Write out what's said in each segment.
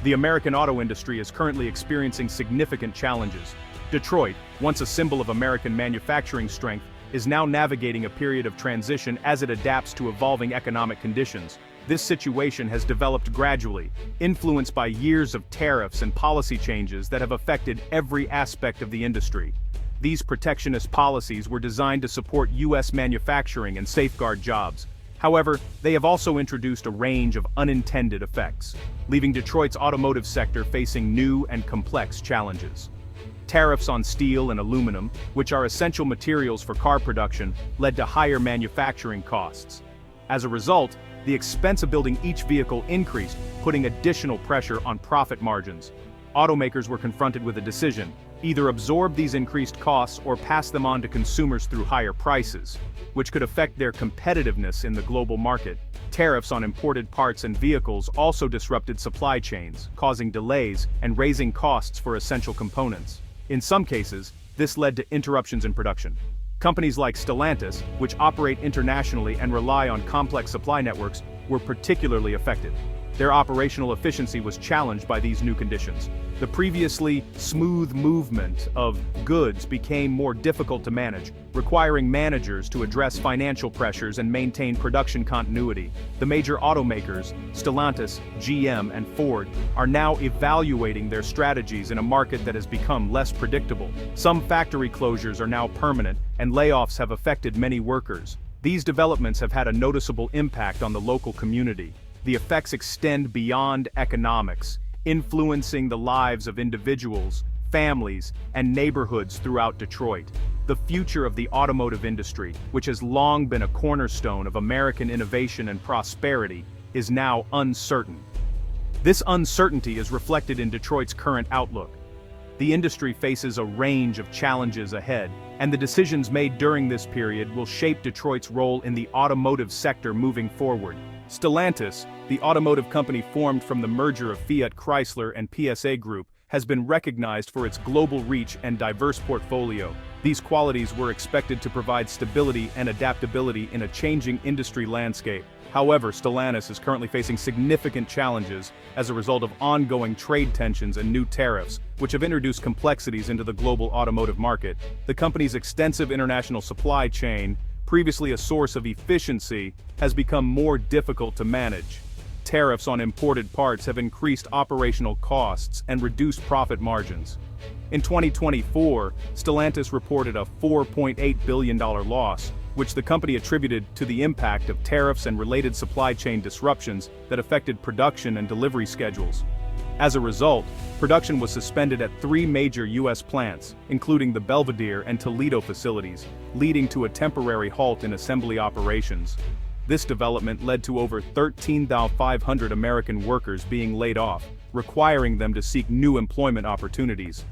The American auto industry is currently experiencing significant challenges. Detroit, once a symbol of American manufacturing strength, is now navigating a period of transition as it adapts to evolving economic conditions. This situation has developed gradually, influenced by years of tariffs and policy changes that have affected every aspect of the industry. These protectionist policies were designed to support U.S. manufacturing and safeguard jobs. However, they have also introduced a range of unintended effects, leaving Detroit's automotive sector facing new and complex challenges. Tariffs on steel and aluminum, which are essential materials for car production, led to higher manufacturing costs. As a result, the expense of building each vehicle increased, putting additional pressure on profit margins. Automakers were confronted with a decision: either absorb these increased costs or pass them on to consumers through higher prices, which could affect their competitiveness in the global market. Tariffs on imported parts and vehicles also disrupted supply chains, causing delays and raising costs for essential components. In some cases, this led to interruptions in production. Companies like Stellantis, which operate internationally and rely on complex supply networks, were particularly affected. Their operational efficiency was challenged by these new conditions. The previously smooth movement of goods became more difficult to manage, requiring managers to address financial pressures and maintain production continuity. The major automakers, Stellantis, GM, and Ford, are now evaluating their strategies in a market that has become less predictable. Some factory closures are now permanent, and layoffs have affected many workers. These developments have had a noticeable impact on the local community. The effects extend beyond economics, influencing the lives of individuals, families, and neighborhoods throughout Detroit. The future of the automotive industry, which has long been a cornerstone of American innovation and prosperity, is now uncertain. This uncertainty is reflected in Detroit's current outlook. The industry faces a range of challenges ahead, and the decisions made during this period will shape Detroit's role in the automotive sector moving forward. Stellantis, the automotive company formed from the merger of Fiat Chrysler and PSA Group, has been recognized for its global reach and diverse portfolio. These qualities were expected to provide stability and adaptability in a changing industry landscape. However, Stellantis is currently facing significant challenges as a result of ongoing trade tensions and new tariffs, which have introduced complexities into the global automotive market. The company's extensive international supply chain, previously a source of efficiency, has become more difficult to manage. Tariffs on imported parts have increased operational costs and reduced profit margins. In 2024, Stellantis reported a $4.8 billion loss, which the company attributed to the impact of tariffs and related supply chain disruptions that affected production and delivery schedules. As a result, production was suspended at 3 major U.S. plants, including the Belvidere and Toledo facilities, leading to a temporary halt in assembly operations. This development led to over 13,500 American workers being laid off, requiring them to seek new employment opportunities.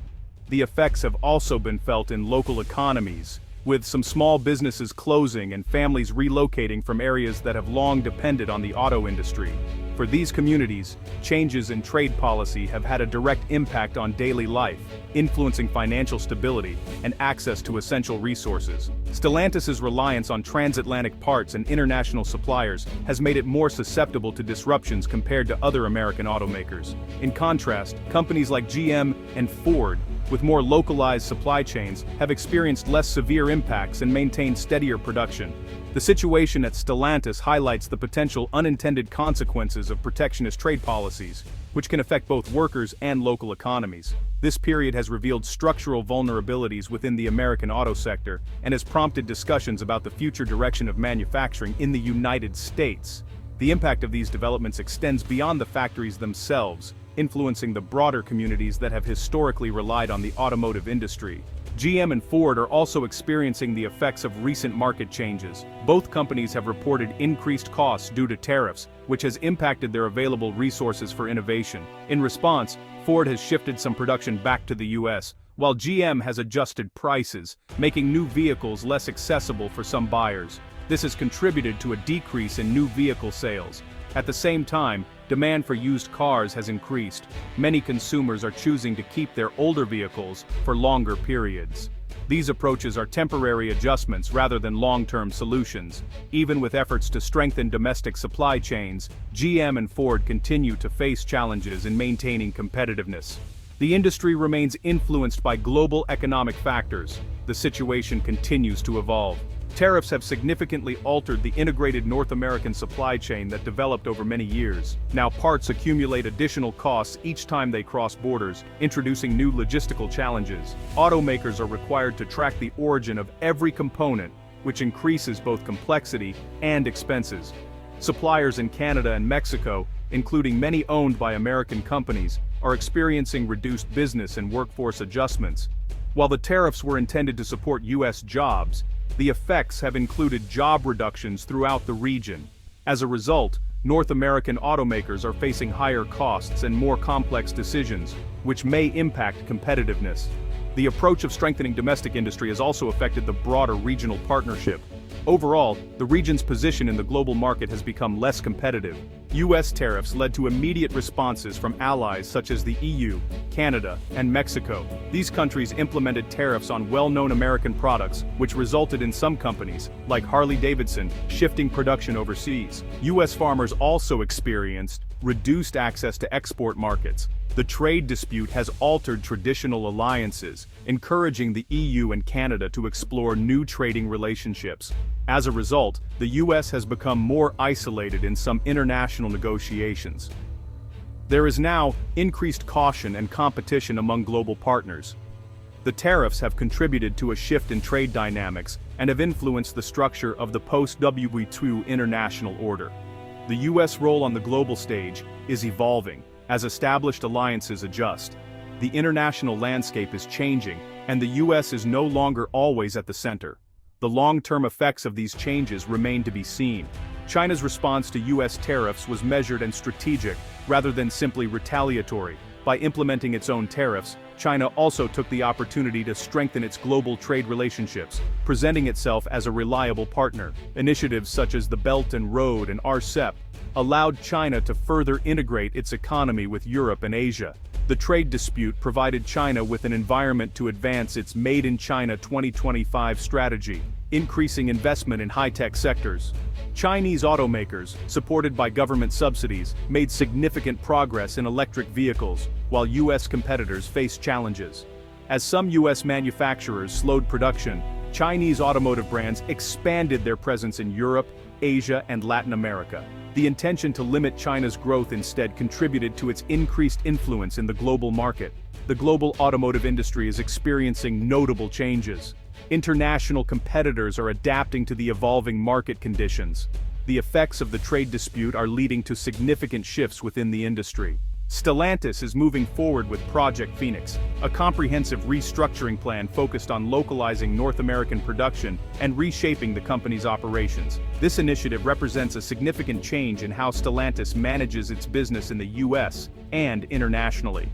The effects have also been felt in local economies, with some small businesses closing and families relocating from areas that have long depended on the auto industry. For these communities, changes in trade policy have had a direct impact on daily life, influencing financial stability and access to essential resources. Stellantis's reliance on transatlantic parts and international suppliers has made it more susceptible to disruptions compared to other American automakers. In contrast, companies like GM and Ford, with more localized supply chains, have experienced less severe impacts and maintained steadier production. The situation at Stellantis highlights the potential unintended consequences of protectionist trade policies, which can affect both workers and local economies. This period has revealed structural vulnerabilities within the American auto sector and has prompted discussions about the future direction of manufacturing in the United States. The impact of these developments extends beyond the factories themselves, influencing the broader communities that have historically relied on the automotive industry. GM and Ford are also experiencing the effects of recent market changes. Both companies have reported increased costs due to tariffs, which has impacted their available resources for innovation. In response, Ford has shifted some production back to the US, while GM has adjusted prices, making new vehicles less accessible for some buyers. This has contributed to a decrease in new vehicle sales. At the same time, demand for used cars has increased. Many consumers are choosing to keep their older vehicles for longer periods. These approaches are temporary adjustments rather than long-term solutions. Even with efforts to strengthen domestic supply chains, GM and Ford continue to face challenges in maintaining competitiveness. The industry remains influenced by global economic factors. The situation continues to evolve. Tariffs have significantly altered the integrated North American supply chain that developed over many years. Now parts accumulate additional costs each time they cross borders, introducing new logistical challenges. Automakers are required to track the origin of every component, which increases both complexity and expenses. Suppliers in Canada and Mexico, including many owned by American companies, are experiencing reduced business and workforce adjustments. While the tariffs were intended to support U.S. jobs, the effects have included job reductions throughout the region. As a result, North American automakers are facing higher costs and more complex decisions, which may impact competitiveness. The approach of strengthening domestic industry has also affected the broader regional partnership. Overall, the region's position in the global market has become less competitive. U.S. tariffs led to immediate responses from allies such as the EU, Canada, and Mexico. These countries implemented tariffs on well-known American products, which resulted in some companies, like Harley-Davidson, shifting production overseas. U.S. farmers also experienced reduced access to export markets. The trade dispute has altered traditional alliances, encouraging the EU and Canada to explore new trading relationships. As a result, the US has become more isolated in some international negotiations. There is now increased caution and competition among global partners. The tariffs have contributed to a shift in trade dynamics and have influenced the structure of the post-WTO international order. The US role on the global stage is evolving. As established alliances adjust, the international landscape is changing, and the US is no longer always at the center. The long-term effects of these changes remain to be seen. China's response to US tariffs was measured and strategic, rather than simply retaliatory. By implementing its own tariffs, China also took the opportunity to strengthen its global trade relationships, presenting itself as a reliable partner. Initiatives such as the Belt and Road and RCEP allowed China to further integrate its economy with Europe and Asia. The trade dispute provided China with an environment to advance its Made in China 2025 strategy, increasing investment in high-tech sectors. Chinese automakers, supported by government subsidies, made significant progress in electric vehicles, while US competitors faced challenges. As some US manufacturers slowed production, Chinese automotive brands expanded their presence in Europe, Asia, and Latin America. The intention to limit China's growth instead contributed to its increased influence in the global market. The global automotive industry is experiencing notable changes. International competitors are adapting to the evolving market conditions. The effects of the trade dispute are leading to significant shifts within the industry. Stellantis is moving forward with Project Phoenix, a comprehensive restructuring plan focused on localizing North American production and reshaping the company's operations. This initiative represents a significant change in how Stellantis manages its business in the US and internationally.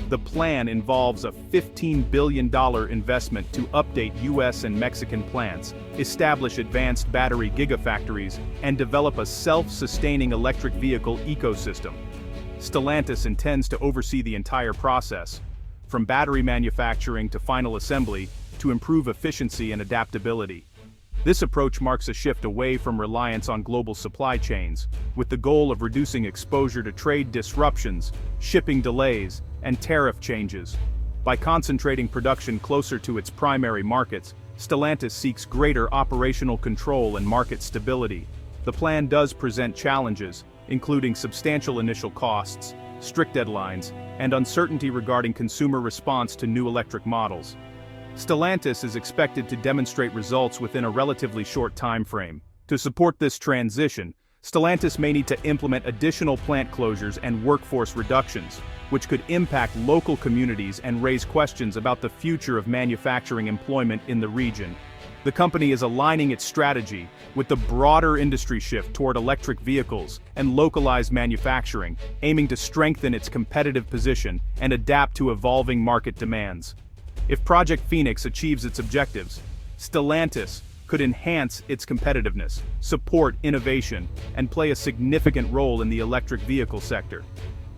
The plan involves a $15 billion investment to update US and Mexican plants, establish advanced battery gigafactories, and develop a self-sustaining electric vehicle ecosystem. Stellantis intends to oversee the entire process, from battery manufacturing to final assembly, to improve efficiency and adaptability. This approach marks a shift away from reliance on global supply chains, with the goal of reducing exposure to trade disruptions, shipping delays, and tariff changes. By concentrating production closer to its primary markets, Stellantis seeks greater operational control and market stability. The plan does present challenges, including substantial initial costs, strict deadlines, and uncertainty regarding consumer response to new electric models. Stellantis is expected to demonstrate results within a relatively short time frame. To support this transition, Stellantis may need to implement additional plant closures and workforce reductions, which could impact local communities and raise questions about the future of manufacturing employment in the region. The company is aligning its strategy with the broader industry shift toward electric vehicles and localized manufacturing, aiming to strengthen its competitive position and adapt to evolving market demands. If Project Phoenix achieves its objectives, Stellantis could enhance its competitiveness, support innovation, and play a significant role in the electric vehicle sector.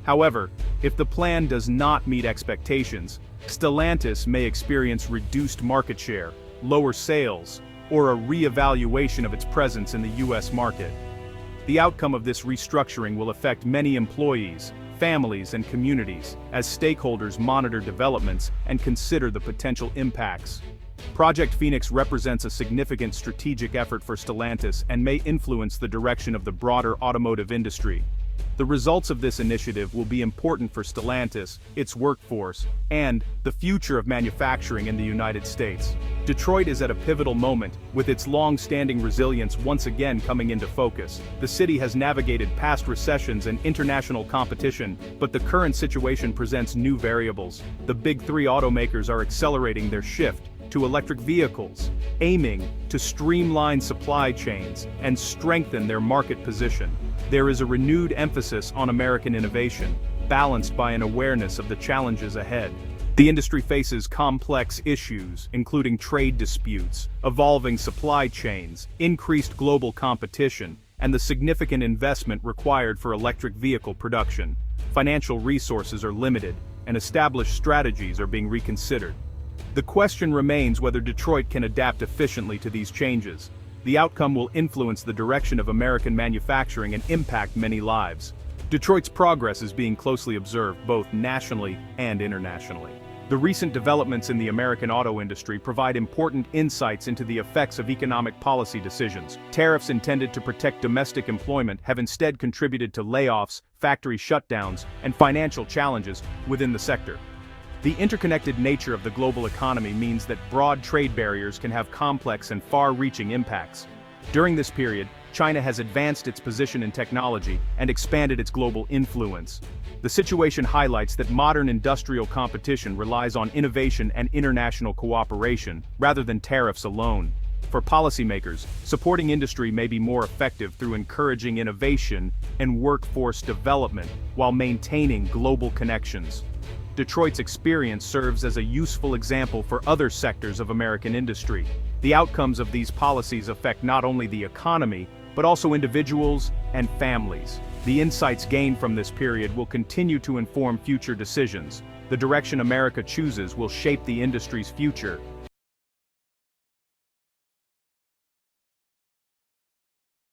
However, if the plan does not meet expectations, Stellantis may experience reduced market share, lower sales, or a re-evaluation of its presence in the U.S. market. The outcome of this restructuring will affect many employees, families, and communities, as stakeholders monitor developments and consider the potential impacts. Project Phoenix represents a significant strategic effort for Stellantis and may influence the direction of the broader automotive industry. The results of this initiative will be important for Stellantis, its workforce, and the future of manufacturing in the United States. Detroit is at a pivotal moment, with its long-standing resilience once again coming into focus. The city has navigated past recessions and international competition, but the current situation presents new variables. The big three automakers are accelerating their shift to electric vehicles, aiming to streamline supply chains and strengthen their market position. There is a renewed emphasis on American innovation, balanced by an awareness of the challenges ahead. The industry faces complex issues, including trade disputes, evolving supply chains, increased global competition, and the significant investment required for electric vehicle production. Financial resources are limited, and established strategies are being reconsidered. The question remains whether Detroit can adapt efficiently to these changes. The outcome will influence the direction of American manufacturing and impact many lives. Detroit's progress is being closely observed both nationally and internationally. The recent developments in the American auto industry provide important insights into the effects of economic policy decisions. Tariffs intended to protect domestic employment have instead contributed to layoffs, factory shutdowns, and financial challenges within the sector. The interconnected nature of the global economy means that broad trade barriers can have complex and far-reaching impacts. During this period, China has advanced its position in technology and expanded its global influence. The situation highlights that modern industrial competition relies on innovation and international cooperation, rather than tariffs alone. For policymakers, supporting industry may be more effective through encouraging innovation and workforce development while maintaining global connections. Detroit's experience serves as a useful example for other sectors of American industry. The outcomes of these policies affect not only the economy, but also individuals and families. The insights gained from this period will continue to inform future decisions. The direction America chooses will shape the industry's future,